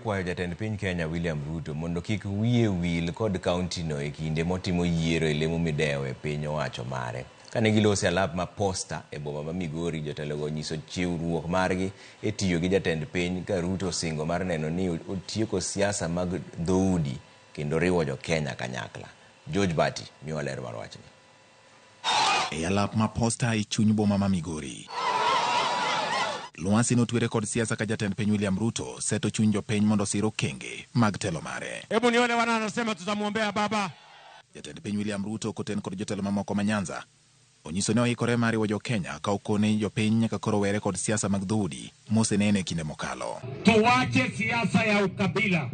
Kwayo jatend piny Kenya William Ruto mondo kik wiye wil kod kaunti no e kinde motimo yiero e lemo midewo e piny owacho mare. Kane gilose alap ma posta e boma ma Migori, jotelogo nyiso chiwruok margi e tiyo gi jatend piny ka Ruto singo mar neno ni otieko siasa mag dhoudi kendo riwo jo Kenya kanyakla. George Bati miwa ler mar wachni. E alap ma posta e chuny boma ma Migori, Lwasi notwere kod siasa ka jatend piny William Ruto seto chuny jopiny mondo siro kenge mag telo mare. Hebu nione wana anasema tutamuombea baba. Jatend piny William Ruto koten kod jotelo mamoko ma Nyanza onyiso ne oikore mar riwo jo Kenya ka okone jopiny nyaka koro were kod siasa mag dhoudi mosenene kinde mokalo. Tuwache siasa ya ukabila,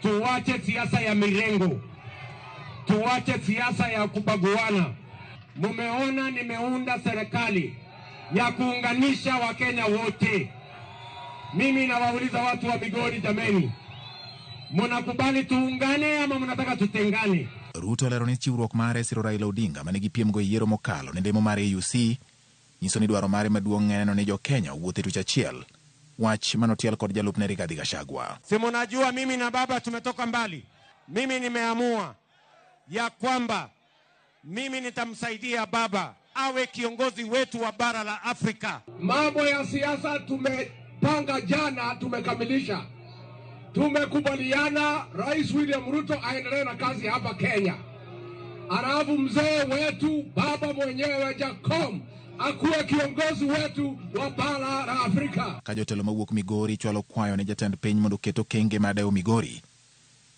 tuwache siasa ya mirengo, tuwache siasa ya kubaguana. Mumeona nimeunda serikali ya kuunganisha Wakenya wote. Mimi nawauliza watu wa Migori, jameni, mnakubali tuungane ama mnataka tutengane? Ruto lero ni chiwruok mare siro Raila Odinga manigi piem go yiero mokalo ne ndemo mare AUC nyiso ni dwaro mare maduong' neno ni jo Kenya wuothe tuch achiel, wach manotiel kod jalupne Rigathi Gachagua. Si mnajua mimi na baba tumetoka mbali. Mimi nimeamua ya kwamba mimi nitamsaidia baba awe kiongozi wetu wa bara la Afrika. Mambo ya siasa tumepanga jana, tumekamilisha. Tumekubaliana Rais William Ruto aendelee na kazi hapa Kenya. Alafu mzee wetu baba mwenyewe Jacob akuwe kiongozi wetu wa bara la Afrika. Kajotelo mawuok Migori chwalo kwayo ne jatend piny mondo keto kenge madeo Migori.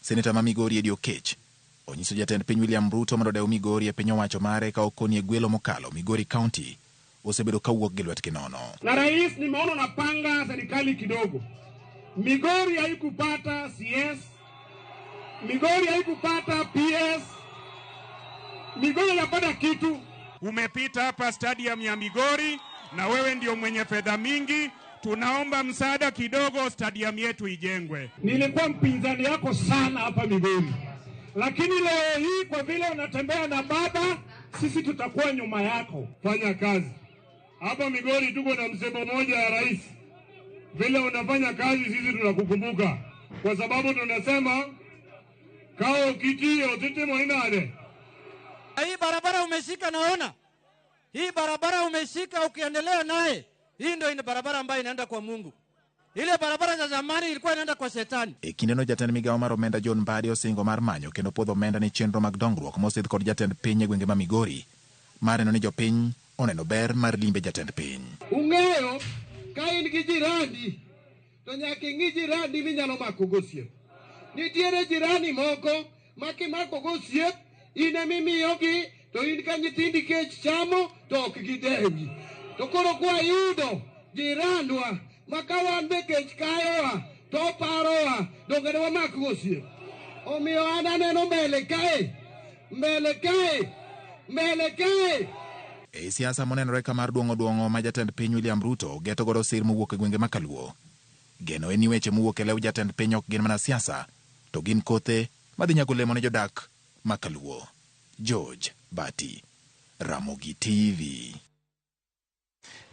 Seneta ma Migori Eddie Oketch onyiso jatend piny William Ruto mondo deo Migori e piny owacho mare ka okoni e gwelo mokalo Migori County osebedo kawuok gi lwet kinono. Na rais nimeona napanga serikali kidogo. Migori haikupata CS, Migori haikupata PS, Migori inapata kitu. Umepita hapa stadium ya Migori na wewe ndio mwenye fedha mingi. Tunaomba msaada kidogo stadium yetu ijengwe. Nilikuwa mpinzani yako sana hapa Migori, lakini leo hii kwa vile unatembea na baba, sisi tutakuwa nyuma yako. Fanya kazi hapa Migori, tuko na msemo moja ya rais, vile unafanya kazi sisi tunakukumbuka, kwa sababu tunasema kao kitio tete moinade. Hii barabara umeshika, naona hii barabara umeshika, ukiendelea naye hii ndio ina barabara ambayo inaenda kwa Mungu. Ile barabara za zamani ilikuwa inaenda kwa shetani. E kindeno jatend migawo mar omenda John Mbadi osingo mar manyo kendo podho omenda ni chenro mag dongruok mosidh kod jatend piny e gwenge ma Migori mar neno ni jopiny oneno ber mar limbe jatend piny. Ung'eyo ka in gi jirani to nyaka ing'i jirani minyalo mako gosiep. Nitiere jirani moko makimako gosiep ine mimiyogi to in ka nyithindi kech chamo to ok gidengi. To koro kwa yudo jirandwa makawan be kech kayowa to parowa dongere wamak gosiep. Omiyo an aneno mbele kae. E siasa monenore kamar duong'o ma jatend piny William Ruto geto godo sir mowuok e gwenge makaluo. Geno en ni weche mowuok e lew jatend piny ok gin mana siasa, to gin kothe madhi nyago lemo ne jodak makaluo. George Bati, Ramogi TV.